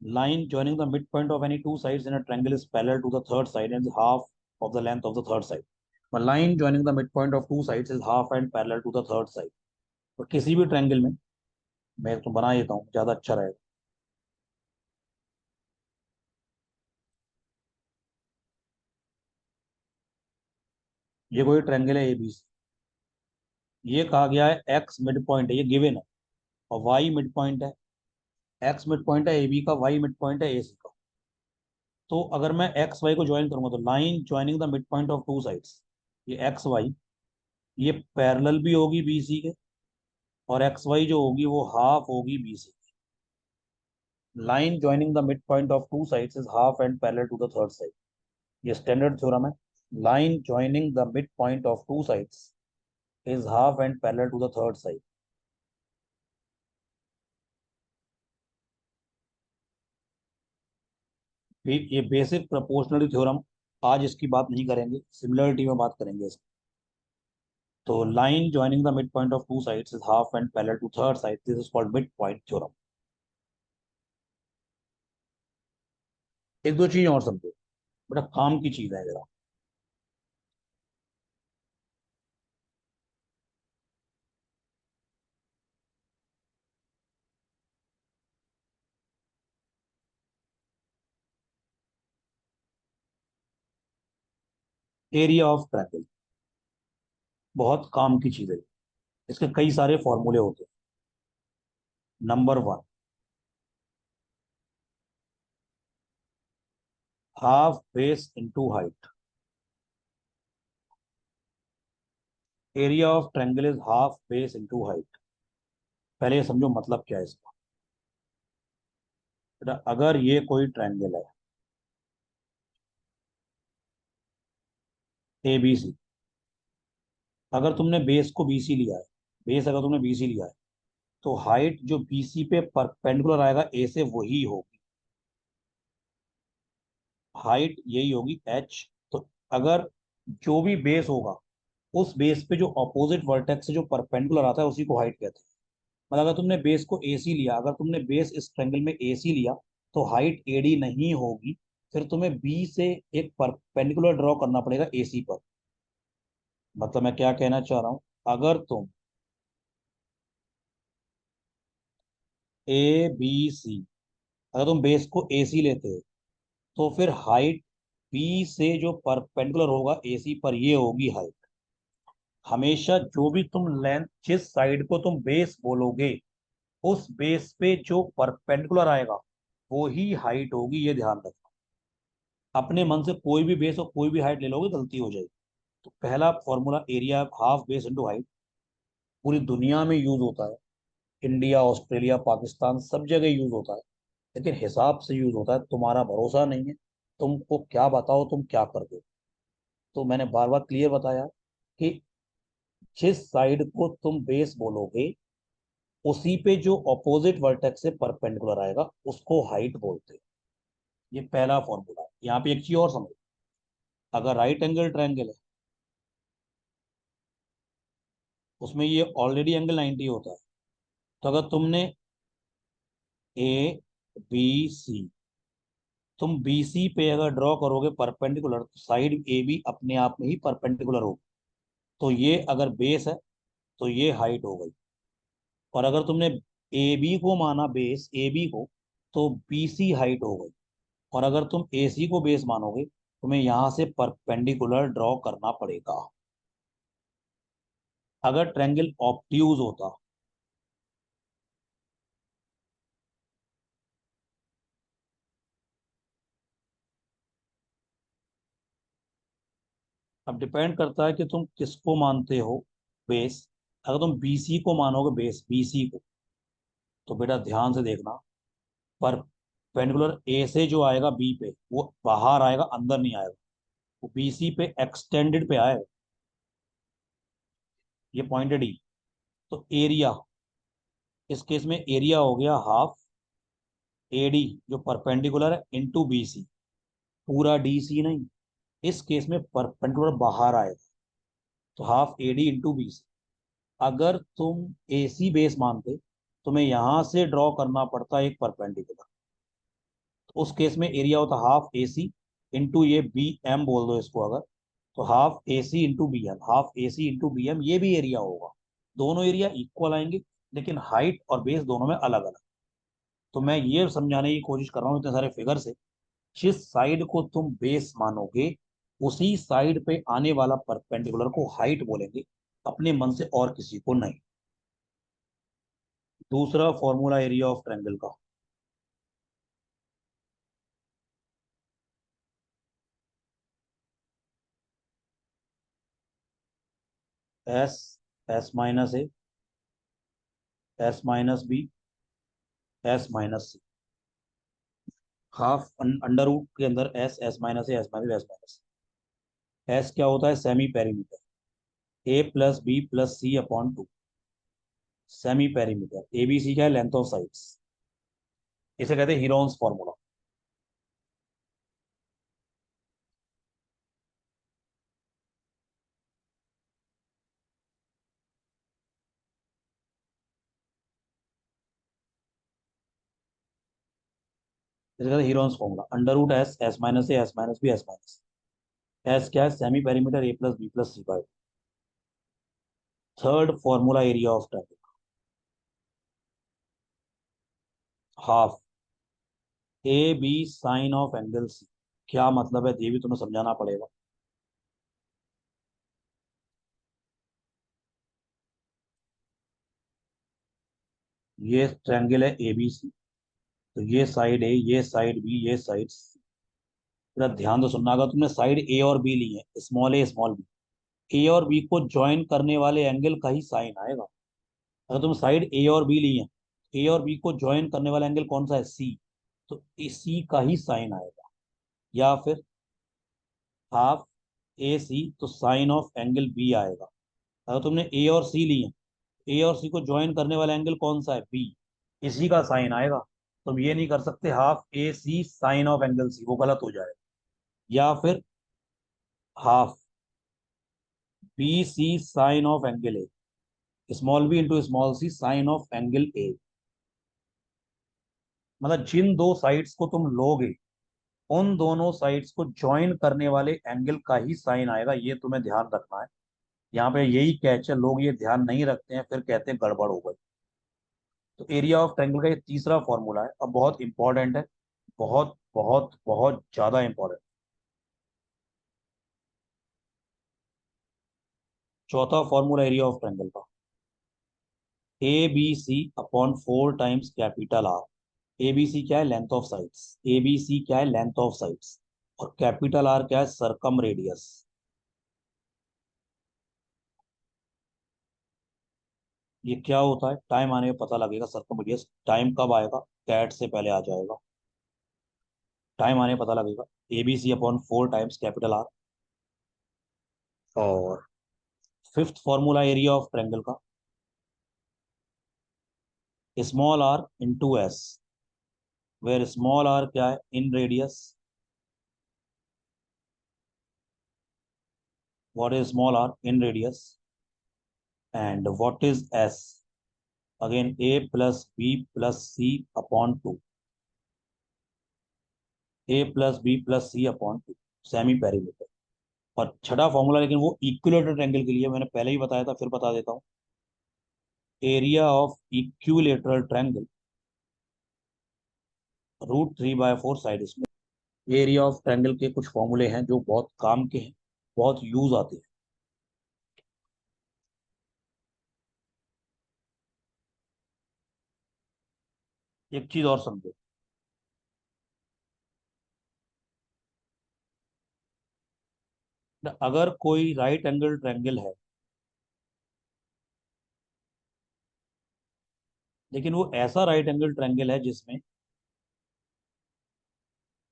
Line joining the midpoint of any two sides in a triangle is parallel to the third side and is half of the length of the third side. A line joining the midpoint of two sides is half and parallel to the third side. तो किसी भी triangle में, मैं तो बना देता हूँ, ज्यादा अच्छा रहेगा। ये कोई ट्रायंगल है ABC। ये कहा गया है एक्स मिड पॉइंट है, ये गिवन है, और वाई मिड पॉइंट है। एक्स मिड पॉइंट है AB का, वाई मिड पॉइंट है AC का। तो अगर मैं एक्स वाई को ज्वाइन करूंगा, तो line joining the mid point of two sides, ये एक्स वाई, ये पैरेलल भी होगी BC के, और एक्स वाई जो होगी वो हाफ होगी BC। line joining the midpoint of two sides is half and parallel to the third side. ये स्टैंडर्ड थ्योरम है। line joining the midpoint of two sides is half and parallel to the third side. ये basic proportionality theorem, आज इसकी बात नहीं करेंगे, similarity में बात करेंगे इसकी। तो line joining the midpoint of two sides is half and parallel to third side, this is called midpoint theorem. एक दो चीज और समझो, बड़ा काम की चीज है जरा। एरिया ऑफ ट्रायंगल बहुत काम की चीज है। इसके कई सारे फॉर्मूले होते हैं। Number one, half base into height. Area of triangle is half base into height. पहले ये समझो मतलब क्या है इसका। बेटा अगर ये कोई ट्रायंगल है ABC, अगर तुमने बेस को BC लिया है, बेस अगर तुमने BC लिया है, तो हाइट जो BC पे परपेंडिकुलर आएगा A से वही होगी। हाइट यही होगी H। तो अगर जो भी बेस होगा, उस बेस पे जो अपोजिट वर्टेक्स से जो परपेंडिकुलर आता है उसी को हाइट कहते हैं। मतलब अगर तुमने बेस को AC लिया, अगर तुमने बेस इस ट्रायंगल में AC लिया, तो हाइट AD नहीं होगी। फिर तुम्हें B से एक परपेंडिकुलर ड्रॉ करना पड़ेगा AC पर। मतलब मैं क्या कहना चाह रहा हूं, अगर तुम ABC, अगर तुम बेस को AC लेते हो, तो फिर हाइट B से जो परपेंडिकुलर होगा AC पर, ये होगी हाइट। हमेशा जो भी तुम लेंथ, जिस साइड को तुम बेस बोलोगे, उस बेस पे जो परपेंडिकुलर आएगा वो ही हाइट होगी, ये ध्यान रखना। अपने मन से कोई भी बेस और कोई भी हाइट ले लोगे, गलती हो जाएगी। तो पहला formula, area half base into height, पूरी दुनिया में यूज होता है। इंडिया, ऑस्ट्रेलिया, पाकिस्तान, सब जगह यूज होता है। लेकिन हिसाब से यूज होता है, तुम्हारा भरोसा नहीं है तुमको क्या बताओ तुम क्या कर दो। तो मैंने बार बार क्लियर बताया कि जिस साइड को तुम बेस बोलोगे उसी पे जो ऑपोजिट वर्टेक्स से परपेंडिकुलर आएगा उसको हाइट बोलते हैं। ये पहला फॉर्मूला है। यहाँ पे एक चीज और समझो, अगर राइट एंगल ट्रायंगल है उसमें ये ऑलरेडी एंगल 90 होता है। तो अगर तुमने ए बी सी, तुम बी सी पे अगर ड्रॉ करोगे परपेंडिकुलर तो साइड ए बी अपने आप में ही परपेंडिकुलर होगी। तो ये अगर बेस है तो ये हाइट हो गई। और अगर तुमने ए बी को माना बेस ए बी को तो बी सी हाइट हो गई। और अगर तुम ए सी को बेस मानोगे तुम्हें यहां से परपेंडिकुलर ड्रॉ करना पड़ेगा। अगर ट्रायंगल ऑब्ट्यूज होता, अब डिपेंड करता है कि तुम किसको मानते हो बेस। अगर तुम बीसी को मानोगे बेस बीसी को तो बेटा ध्यान से देखना, परपेंडिकुलर ए से जो आएगा बी पे वो बाहर आएगा, अंदर नहीं आएगा। वो बीसी पे एक्सटेंडेड पे आएगा। ये पॉइंटेड ही। तो एरिया, इस केस में एरिया हो गया हाफ एडी जो परपेंडिकुलर है इंटू बीसी, पूरा डीसी नहीं। इस केस में परपेंडिकुलर बाहर आएगा तो हाफ एडी इंटू बीसी। अगर तुम एसी बेस मानते तुम्हें यहां से ड्रॉ करना पड़ता एक परपेंडिकुलर। तो उस केस में एरिया होता हाफ ए सी इंटू ये बी एम बोल दो इसको अगर, तो half A C into B M, half A C into B M ये भी एरिया होगा। दोनों एरिया इक्वल आएंगे लेकिन हाइट और बेस दोनों में अलग अलग। तो मैं ये समझाने की कोशिश कर रहा हूँ इतने सारे फिगर से, जिस साइड को तुम बेस मानोगे उसी साइड पे आने वाला परपेंडिकुलर को हाइट बोलेंगे, अपने मन से और किसी को नहीं। दूसरा फॉर्मूला एरिया ऑफ ट्रायंगल का, S, S minus A, S minus B, S minus C. Half under root के अंदर S, S minus A, S minus, S minus. S क्या होता है? Semi perimeter. A plus B plus C upon two. Semi perimeter A B C क्या है? Length of sides. इसे कहते हैं हीरोन्स फॉर्मूला। इसे कहते हैं Heron's formula. Under root S, S minus A, S minus B, S minus. S क्या है? Semi perimeter A plus B plus C by. Third formula area of triangle, half A B sine of angle C. क्या मतलब है ये भी तुम्हें समझाना पड़ेगा। ये ट्रायंगल है एबीसी, तो ये साइड ए, ये साइड बी, ये साइड सी। जरा ध्यान से सुनना, अगर तुमने साइड ए और बी ली है, स्मॉल ए स्मॉल बी, ए और बी को ज्वाइन करने वाले एंगल का ही साइन आएगा। अगर तुम साइड ए और बी ली है, ए और बी को ज्वाइन करने वाला एंगल कौन सा है? सी। तो सी का ही साइन आएगा। या फिर हाफ ए सी तो साइन ऑफ एंगल बी आएगा। अगर तुमने ए और सी ली है, ए और सी को ज्वाइन करने वाला एंगल कौन सा है? बी। इसी का साइन आएगा। तुम ये नहीं कर सकते half A C sine of angle C, वो गलत हो जाएगा। या फिर half B C sine of angle A, small B into small C sine of angle A. मतलब जिन दो साइड्स को तुम लोगे उन दोनों साइड्स को ज्वाइन करने वाले एंगल का ही साइन आएगा, ये तुम्हें ध्यान रखना है। यहाँ पे यही कैच है, लोग ये ध्यान नहीं रखते हैं फिर कहते हैं गड़बड़ हो गई। तो एरिया ऑफ ट्रायंगल का ये तीसरा फॉर्मूला है, अब बहुत इंपॉर्टेंट है। बहुत बहुत बहुत ज्यादा इंपॉर्टेंट। चौथा फॉर्मूला एरिया ऑफ ट्रायंगल का, A B C upon 4 times capital R. A B C क्या है? Length of sides. A B C क्या है? Length of sides. और कैपिटल आर क्या है? Circumradius. ये क्या होता है? टाइम आने में पता लगेगा। सरकम रेडियस टाइम कब आएगा? कैट से पहले आ जाएगा। टाइम आने पता लगेगा। ABC upon 4 times capital R. और fifth formula area of triangle का, small R into S, where small R क्या है, inradius. What is small R, inradius. And what is S, again A plus B plus C upon 2। A plus B plus C upon 2, semi perimeter. और छठा formula, लेकिन वो equilateral triangle के लिए मैंने पहले ही बताया था, फिर बता देता हूँ। Area of equilateral triangle √3/4 side. इसमें एरिया ऑफ ट्रायंगल के कुछ फॉर्मूले हैं जो बहुत काम के हैं, बहुत यूज आते हैं। एक चीज और समझो, अगर कोई राइट एंगल ट्रायंगल है, लेकिन वो ऐसा राइट एंगल ट्रायंगल है जिसमें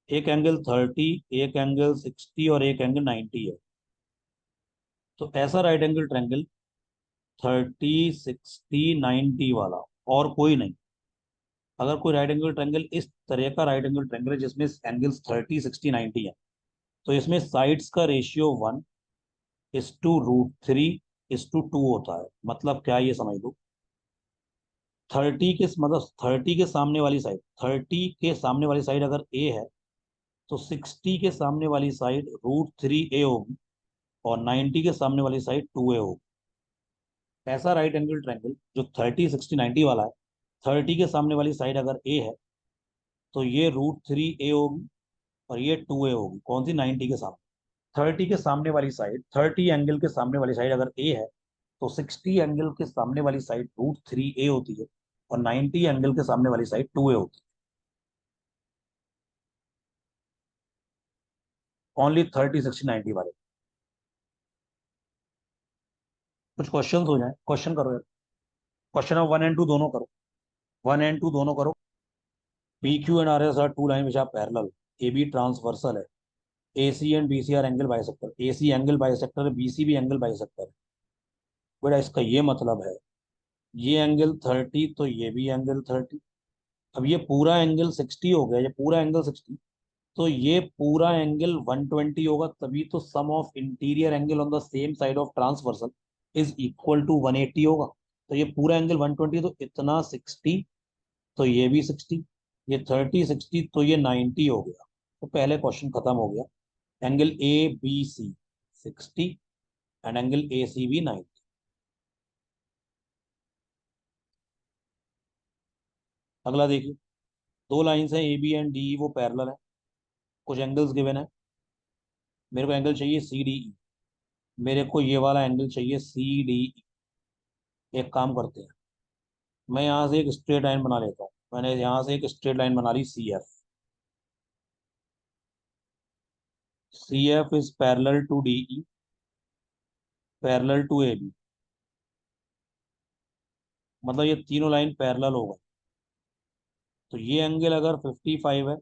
एक एंगल 30, एक एंगल 60 और एक एंगल 90 है, तो ऐसा राइट एंगल ट्रायंगल 30, 60, 90 वाला, और कोई नहीं। अगर कोई राइट एंगल ट्रायंगल इस तरह का राइट एंगल ट्रायंगल है जिसमें एंगल्स 30, 60, 90 है, तो इसमें साइड्स का रेशियो 1:√3:2 होता है। मतलब क्या, ये समझ लो। 30 के सामने वाली साइड, 30 के सामने वाली साइड अगर ए है, तो 60 के सामने वाली साइड √3a होगी, और 90 के सामने वाली साइड 2a होगी। ऐसा राइट एंगल ट्रायंगल जो 30, 60, 90 वाला है, 30 के सामने वाली साइड अगर ए है, तो ये √3a होगी, और ये 2a होगी। कौन सी, 90 के सामने। 30 के सामने वाली साइड, 30 एंगल के सामने वाली साइड अगर ए है, तो 60 एंगल के सामने वाली साइड √3a होती है, और 90 एंगल के सामने वाली साइड 2a होती है। ओनली 30, 60, 90 वाले। कुछ क्वेश्चन हो जाए, क्वेश्चन करो यार। क्वेश्चन नंबर 1 एंड 2 दोनों करो। 1 एंड 2 दोनों करो। PQ and RS are two lines which are parallel. AB transversal है। AC and BC are angle bisector. AC angle bisector है, BC भी एंगल बाइसेक्टर है। बेटा इसका ये मतलब है, ये एंगल 30 तो ये भी एंगल 30। अब ये पूरा एंगल 60 हो गया, ये पूरा एंगल 60, तो ये पूरा एंगल 120 होगा। तभी तो sum of interior angle on the same side of transversal is equal to 180 होगा। तो ये पूरा एंगल 120, तो इतना 60, तो ये भी 60, ये 30, 60, तो ये 90 हो गया। तो पहले क्वेश्चन खत्म हो गया। Angle ABC 60 and angle ACB 90। अगला देखिए, दो लाइंस हैं AB एंड DE, वो पैरेलल है। कुछ एंगल्स गिवन है। मेरे को एंगल चाहिए CDE। मेरे को ये वाला एंगल चाहिए CDE। एक काम करते हैं, मैं यहाँ से एक स्ट्रेट लाइन बना लेता हूँ। मैंने यहाँ से एक स्ट्रेट लाइन बना ली CF। CF is parallel to DE, parallel to AB। मतलब ये तीनों लाइन पैरेलल हो गई। तो ये एंगल अगर 55 है,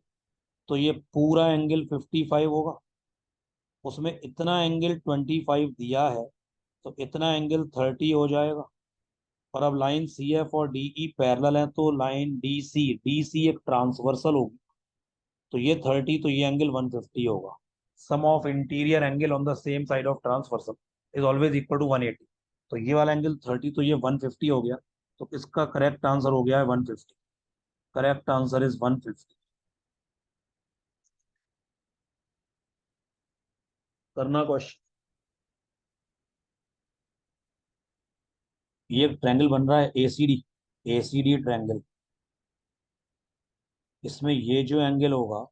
तो ये पूरा एंगल 55 होगा। उसमें इतना एंगल 25 दिया है, तो इतना एंगल 30 हो जाएगा। और अब लाइन CF और DE पैरेलल है, तो लाइन DC एक ट्रांसवर्सल होगी। तो ये 30, तो ये एंगल 150 होगा। Sum of interior angle on the same side of transversal is always equal to 180। तो ये वाला एंगल 30, तो ये 150 हो गया। तो इसका करेक्ट आंसर हो गया है 150। Correct answer is 150। करना क्वेश्चन। ये एक ट्रायंगल बन रहा है ACD, ACD ट्रायंगल। इसमें ये जो एंगल होगा,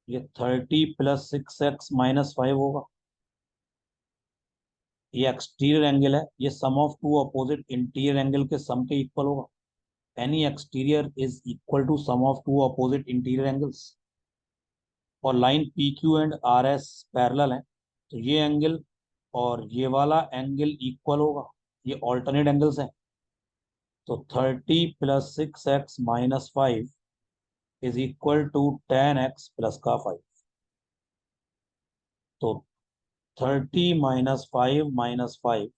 ये 30 + 6x - 5 होगा। ये एक्सटीरियर एंगल है, ये sum of two opposite interior angle के सम के इक्वल होगा। Any exterior is equal to sum of two opposite interior angles. और line PQ and RS parallel है, तो ये एंगल और ये वाला एंगल इक्वल होगा। ये ऑल्टरनेट एंगल्स हैं। तो 30 + 6x - 5 is equal to 10x plus का 5। तो 30 - 5 - 5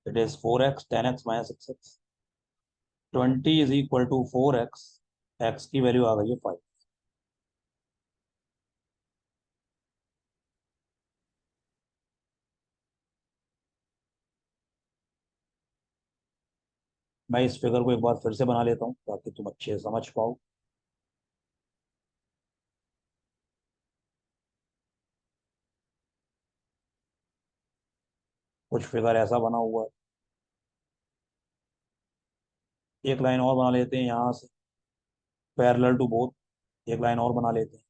it is 4x, 10x - 6x। 20 is equal to 4x, x की वैल्यू आ गई है 5। मैं इस फिगर को एक बार फिर से बना लेता हूँ ताकि तुम अच्छे से समझ पाओ। कुछ फिगर ऐसा बना हुआ है, एक लाइन और बना लेते हैं यहाँ से, पैरेलल टू बोथ। एक लाइन और बना लेते हैं।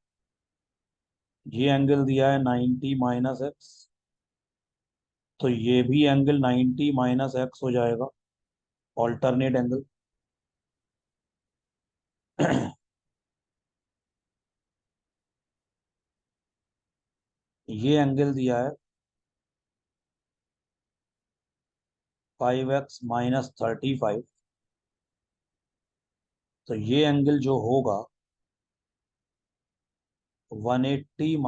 ये एंगल दिया है 90 - x, तो ये भी एंगल 90 - x हो जाएगा, ऑल्टरनेट एंगल। ये एंगल दिया है 5x - 35, तो ये एंगल जो होगा 180 -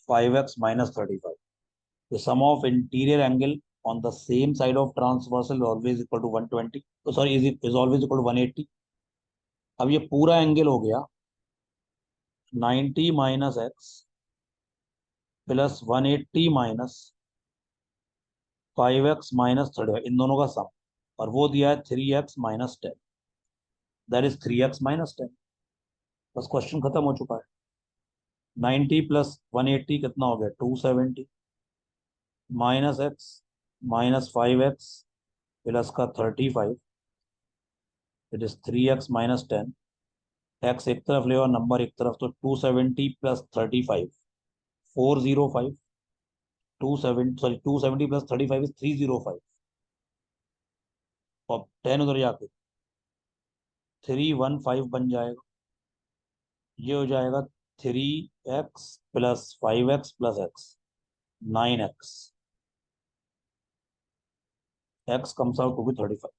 5x - 35। The sum of interior angle on the same side of transversal is always equal to 120, तो sorry is always equal to 180। अब ये पूरा एंगल हो गया 90 - x प्लस 180 - 5x - 35, इन दोनों का सम, और वो दिया है 3x - 10, दैट इज 3x - 10। बस क्वेश्चन खत्म हो चुका है। 90 प्लस 180 कितना हो गया, 270, minus x minus 5x plus का 35, इट इज 3x - 10। एक्स एक तरफ ले और नंबर एक तरफ, तो 270 प्लस 35 405, 270 प्लस 35 इज 305, और 10 उधर जाके 315 बन जाएगा। ये हो जाएगा 3x plus 5x plus X, 9x। X comes out to be 35,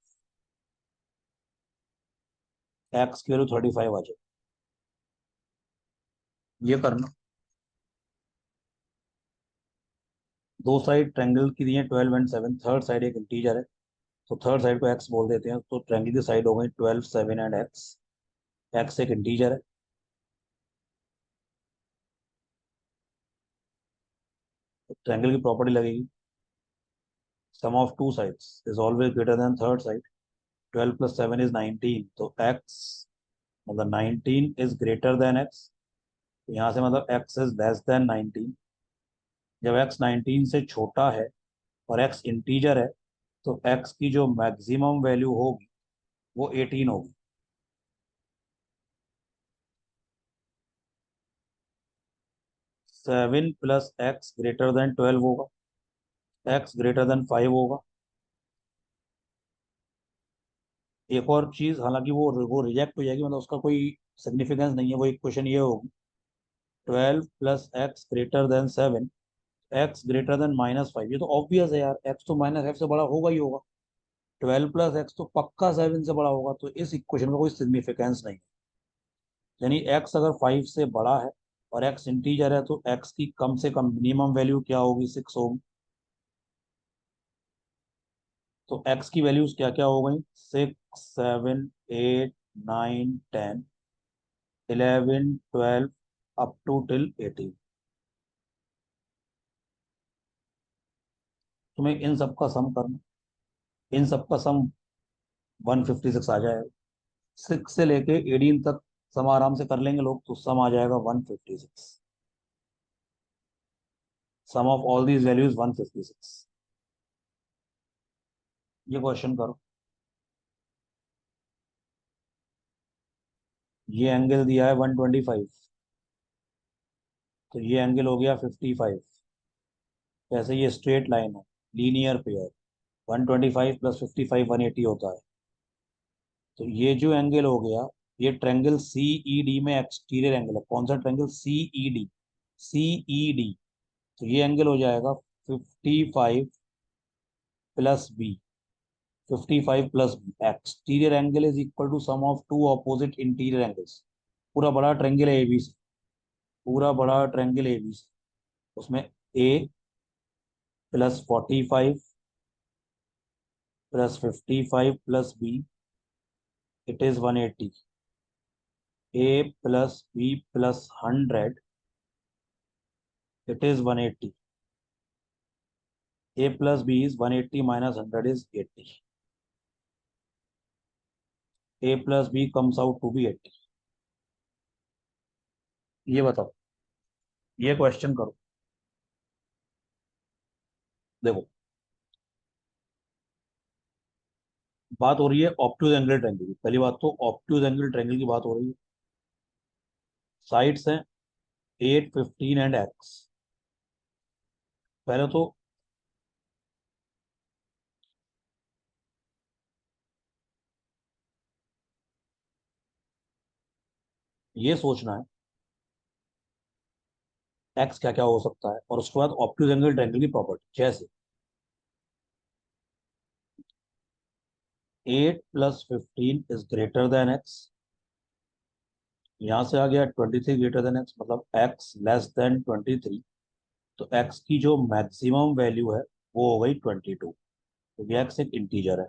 X की वैल्यू 35 आ जाए। ये करना, दो साइड ट्रायंगल की दी है 12 एंड 7, थर्ड साइड एक इंटीजर है, तो थर्ड साइड को एक्स बोल देते हैं, तो ट्रायंगल की साइड हो गई 12 7 एंड एक्स। एक्स एक इंटीजर है, तो ट्रायंगल की प्रॉपर्टी लगेगी, sum of two sides is always greater than third side. 12 plus 7 is 19, तो एक्स मतलब 19 इज ग्रेटर देन एक्स, यहाँ से मतलब एक्स इज लेस देन 19। जब एक्स 19 से छोटा है और एक्स इंटीजर है, तो एक्स की जो मैक्सिमम वैल्यू होगी वो 18 होगी। 7 प्लस एक्स ग्रेटर देन 12 होगा, एक्स ग्रेटर देन 5 होगा। एक और चीज, हालांकि वो रिजेक्ट हो जाएगी, मतलब उसका कोई सिग्निफिकेंस नहीं है, वो इक्वेशन ये होगी 12 plus x greater than 7, x greater than -5। ये तो ऑब्वियस है यार, एक्स तो -5 से बड़ा होगा ही होगा, 12 प्लस एक्स तो पक्का 7 से बड़ा होगा, तो इस इक्वेशन का कोई सिग्निफिकेंस नहीं है। यानी एक्स अगर 5 से बड़ा है और एक्स इंटीजर है, तो एक्स की कम से कम मिनिमम वैल्यू क्या होगी, 6 होगी। तो एक्स की वैल्यूज क्या क्या हो गई, 6 7 8 9 10 11 12 अप टू टिल 18। तुम्हें इन सब का सम करना, इन सब का सम 156 आ जाएगा। 6 से लेके 18 तक सम आराम से कर लेंगे लोग, तो सम आ जाएगा 156। सम ऑफ ऑल दीज वैल्यूज 156। ये क्वेश्चन करो। ये एंगल दिया है 125, तो ये एंगल हो गया 55। वैसे ये स्ट्रेट लाइन है, लीनियर पेयर, 125 प्लस 55 180 होता है। तो ये जो एंगल हो गया, ये ट्रायंगल सीईडी में एक्सटीरियर एंगल है। कौन सा ट्रायंगल, सीईडी, सीईडी। तो ये एंगल हो जाएगा 55 plus B, 55 plus B, exterior angle is equal to sum of two opposite interior angles. पूरा बड़ा ट्रायंगल है एबीसी, पूरा बड़ा ट्रायंगल एबीसी, उसमें A plus 45 plus 55 plus B, it is 180। A plus B plus 100, it is 180। a plus b is 180 minus 100 is 80. a plus b comes out to be 80। ये बताओ, ये question करो। देखो, बात हो रही है ऑब्ट्यूज एंगल ट्रायंगल की। पहली बात तो ऑब्ट्यूज एंगल ट्रायंगल की बात हो रही है। साइड्स हैं 8, 15 एंड एक्स। पहले तो ये सोचना है एक्स क्या क्या हो सकता है, और उसके बाद ऑब्ट्यूज एंगल ट्रायंगल की प्रॉपर्टी। जैसे 8 plus 15 is greater then x, यहां से आ गया 23 ग्रेटर देन एक्स, मतलब एक्स लेस देन 23। तो एक्स की जो मैक्सिमम वैल्यू है वो हो गई 22, क्योंकि एक्स एक इंटीजर है।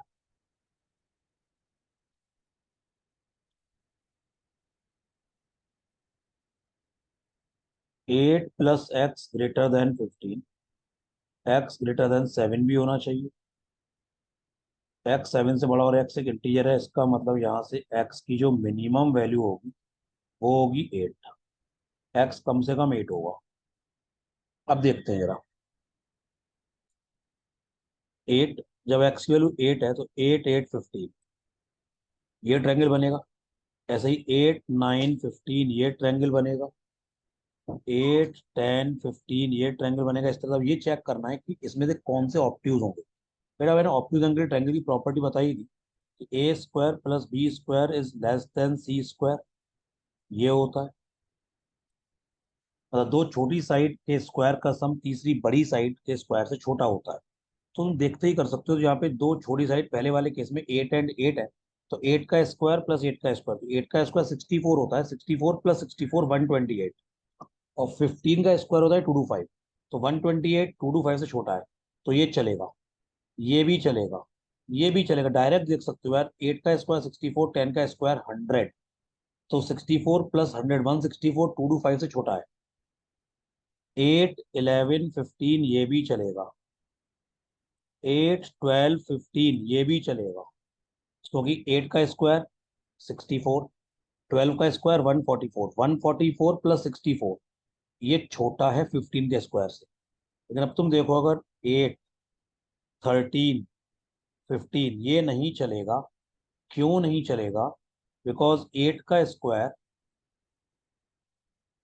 8 plus x greater than 15, x greater than 7 भी होना चाहिए। एक्स 7 से बड़ा और एक्स एक इंटीजर है, इसका मतलब यहाँ से एक्स की जो मिनिमम वैल्यू होगी वो होगी 8। एक्स कम से कम 8 होगा। अब देखते हैं जरा, 8, जब एक्स की वैल्यू 8 है तो 8, 8, 15 ये ट्रायंगल बनेगा। ऐसे ही 8, 9, 15 ये ट्रायंगल बनेगा। 8, 10, 15 ये ट्रायंगल बनेगा। इस तरह अब ये चेक करना है कि इसमें से कौन से ऑब्ट्यूज होंगे। बेटा मैंने ऑब्ट्यूज एंगल ट्रायंगल की प्रॉपर्टी बताई थी कि A square plus B square is less than C square, ये होता है। मतलब दो छोटी साइड के स्क्वायर का सम तीसरी बड़ी साइड के स्क्वायर से छोटा होता है। तो तुम देखते ही कर सकते हो, यहाँ पे दो छोटी साइड, पहले वाले केस में 8 एंड 8 है, तो 8 का स्क्वायर प्लस 8 का स्क्वायर, तो 8 का स्क्वायर 64 होता है, 64 प्लस 64 128, और 15 का स्क्वायर होता है 225। तो 128 225 से छोटा है, तो ये चलेगा, ये भी चलेगा, ये भी चलेगा। डायरेक्ट देख सकते हो यार, 8 का स्क्वायर 64, 10 का स्क्वायर 100, तो 64 प्लस 100 164, 225 से छोटा है। 8, 11, 15 ये भी चलेगा। 8, 12, 15 ये भी चलेगा, क्योंकि 8 का स्क्वायर 64, 12 का स्क्वायर 144, 144 प्लस 64 ये छोटा है 15 के स्क्वायर से। लेकिन अब तुम देखो, अगर 8, 13, 15 ये नहीं चलेगा। क्यों नहीं चलेगा? बिकॉज 8 का स्क्वायर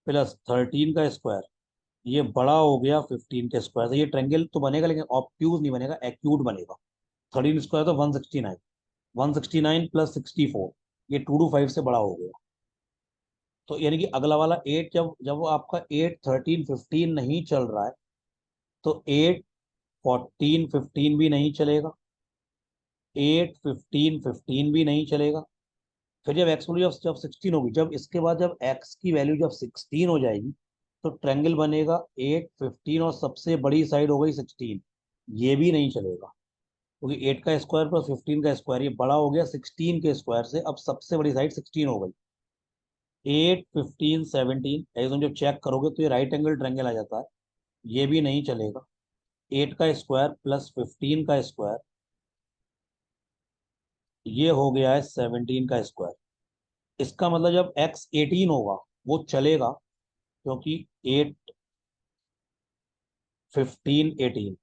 प्लस 13 का स्क्वायर ये बड़ा हो गया 15 के स्क्वायर से। ये ट्रायंगल तो बनेगा लेकिन ऑब्ट्यूज नहीं बनेगा, एक्यूट बनेगा। 13 स्क्वायर तो 169, 169 प्लस 64 ये 225 से बड़ा हो गया। तो यानी कि अगला वाला 8, जब जब वो आपका 8, 13, 15 नहीं चल रहा है, तो 8, 14, 15 भी नहीं चलेगा। 8, 15, 15 भी नहीं चलेगा। फिर जब एक्स वैल्यू जब 16 होगी, जब इसके बाद जब एक्स की वैल्यू जब 16 हो जाएगी, तो ट्रायंगल बनेगा 8, 15 और सबसे बड़ी साइड हो गई 16, ये भी नहीं चलेगा, क्योंकि 8 का स्क्वायर प्लस 15 का स्क्वायर ये बड़ा हो गया 16 के स्क्वायर से। अब सबसे बड़ी साइड 16 हो गई। 8, 15, 17 तुम जब चेक करोगे तो ये राइट एंगल ट्रायंगल आ जाता है, ये भी नहीं चलेगा। 8 का स्क्वायर प्लस 15 का स्क्वायर ये हो गया है 17 का स्क्वायर। इसका मतलब जब x 18 होगा वो चलेगा, क्योंकि 8, 15, 18,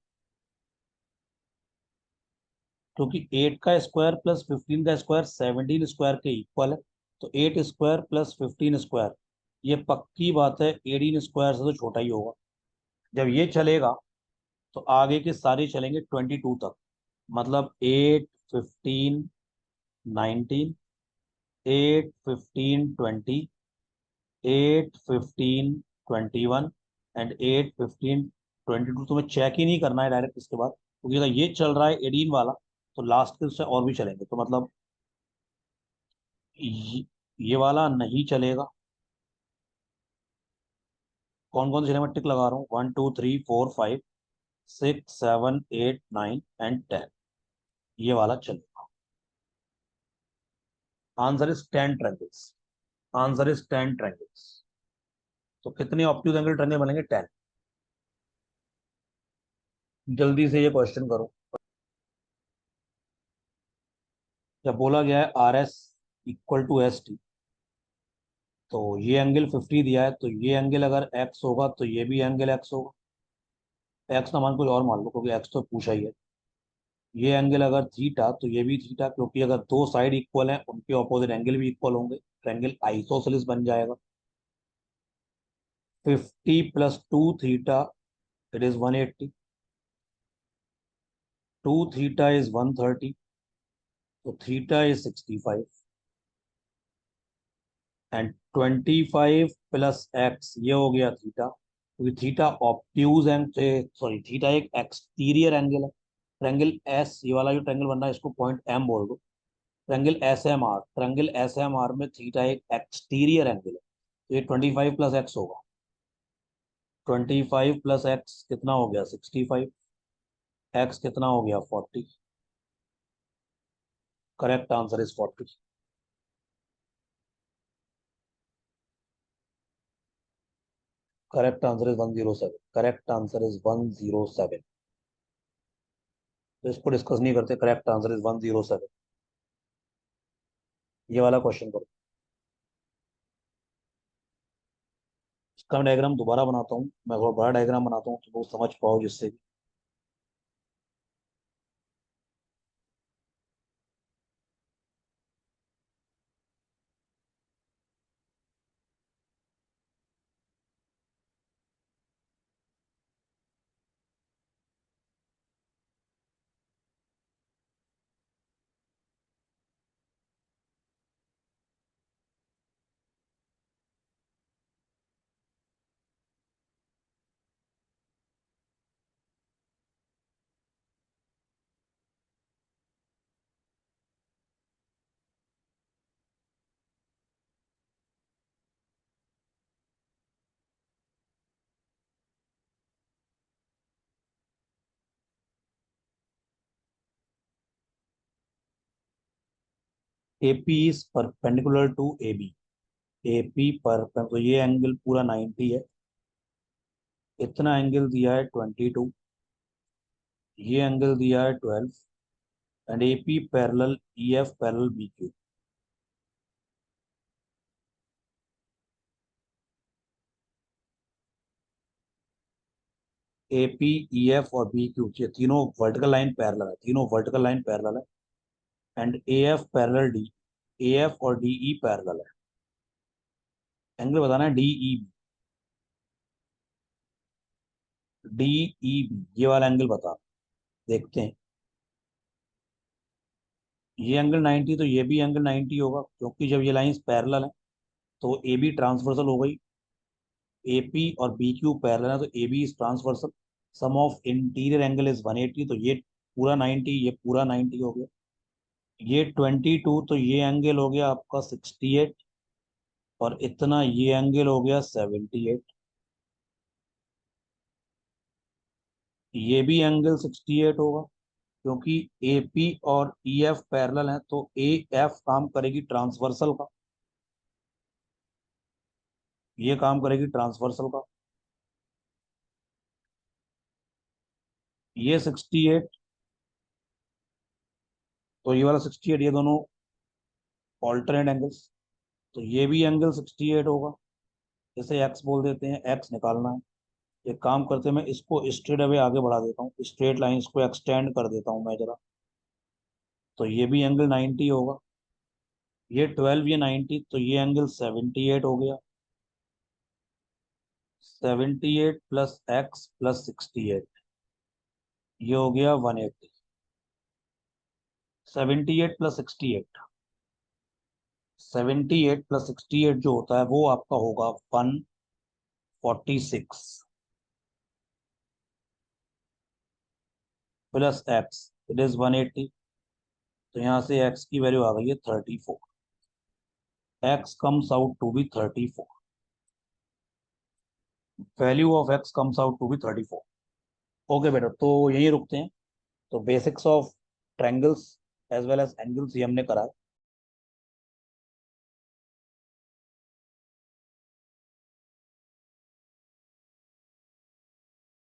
क्योंकि 8 का स्क्वायर प्लस 15 का स्क्वायर 17 स्क्वायर के इक्वल है। तो 8 स्क्वायर प्लस 15 स्क्वायर ये पक्की बात है 18 स्क्वायर से तो छोटा ही होगा। जब ये चलेगा तो आगे के सारे चलेंगे 22 तक, मतलब 8, 15, 19, 8, 15, 20, 8, 15, 21 एंड 8, 15, 22। तुम्हें चेक ही नहीं करना है डायरेक्ट इसके बाद, क्योंकि अगर ये चल रहा है 18 वाला, तो लास्ट के से और भी चलेंगे, तो मतलब ये वाला नहीं चलेगा। कौन कौन से मैं टिक लगा रहा हूँ, 1 2 3 4 5 6 7 8 9 एंड 10, ये वाला चलेगा। Answer is 10 triangles. Answer is 10 triangles. तो कितने ऑप्टिक एंगल ट्रायंगल बनेंगे? 10। जल्दी से ये क्वेश्चन करो। जब बोला गया है RS = ST, तो ये एंगल 50 दिया है, तो ये एंगल अगर एक्स होगा तो ये भी एंगल एक्स होगा। एक्स ना मान कुछ और मान लो, क्योंकि एक्स तो पूछा ही है। ये एंगल अगर थीटा, तो ये भी थीटा, क्योंकि अगर दो साइड इक्वल हैं उनके ऑपोजिट एंगल भी इक्वल होंगे, ट्रायंगल आइसोसेलेस बन जाएगा। 50 + 2 theta, it is 180। 2 theta is 130, तो थीटा इज 65। एंड 25 + x, ये हो गया थीटा, क्योंकि theta obtuse and, sorry, theta एक एक्सटीरियर एंगल है। ट्रायंगल एस, ये वाला जो ट्रायंगल बन रहा है इसको पॉइंट एम बोल दो। ट्रायंगल एस एम आर में थीटा एक एक्सटीरियर एंगल है, तो ये 25 + x होगा। 25 + x कितना हो गया? 65। x कितना हो गया? 40। Correct answer is 40। Correct answer is 107। Correct answer is 107। तो इसको डिस्कस नहीं करते, करेक्ट आंसर इज 107। ये वाला क्वेश्चन करो। इसका मैं डायग्राम दोबारा बनाता हूँ, मैं थोड़ा बड़ा डायग्राम बनाता हूँ तो लोग समझ पाओ, जिससे AP is perpendicular to AB। AP पर, तो ये एंगल पूरा 90 है, इतना एंगल दिया है 22, ये एंगल दिया है 12, and AP parallel EF parallel BQ। AP, EF और BQ, ये तीनों वर्टिकल लाइन पैरेलल है, तीनों वर्टिकल लाइन पैरेलल है। And AF parallel D, AF और DE पैरेलल है। एंगल बताना है DEB। DEB ये वाला एंगल बता, देखते हैं। ये एंगल 90, तो ये भी एंगल 90 होगा, क्योंकि जब ये लाइंस पैरेलल है तो AB ट्रांसवर्सल हो गई। AP और BQ पैरेलल है, तो AB is transversal. Sum of interior angle is 180, तो ये पूरा 90, ये पूरा 90 हो गया। ये 22, तो ये एंगल हो गया आपका 68, और इतना ये एंगल हो गया 78। ये भी एंगल 68 होगा, क्योंकि AP और EF पैरेलल है, तो AF काम करेगी ट्रांसवर्सल का, ये काम करेगी ट्रांसवर्सल का। ये 68, तो ये वाला 68, ये दोनों ऑल्टरनेट एंगल्स, तो ये भी एंगल 68 होगा। इसे एक्स बोल देते हैं, एक्स निकालना है। एक काम करते हैं, मैं इसको स्ट्रेट अवे आगे बढ़ा देता हूँ, स्ट्रेट लाइन को एक्सटेंड कर देता हूँ मैं जरा। तो ये भी एंगल 90 होगा। ये 12, ये 90, तो ये एंगल 78 हो गया। 78 + x + 68, ये हो गया 180। 78 + 68, 78 + 68 जो होता है वो आपका होगा 146 + x, इट इज 180। तो यहाँ से x की वैल्यू आ गई है 34। x comes out to be 34। Value of x comes out to be 34। Okay बेटा, तो यहीं रुकते हैं। तो basics of triangles as well as angles ये हमने करा है।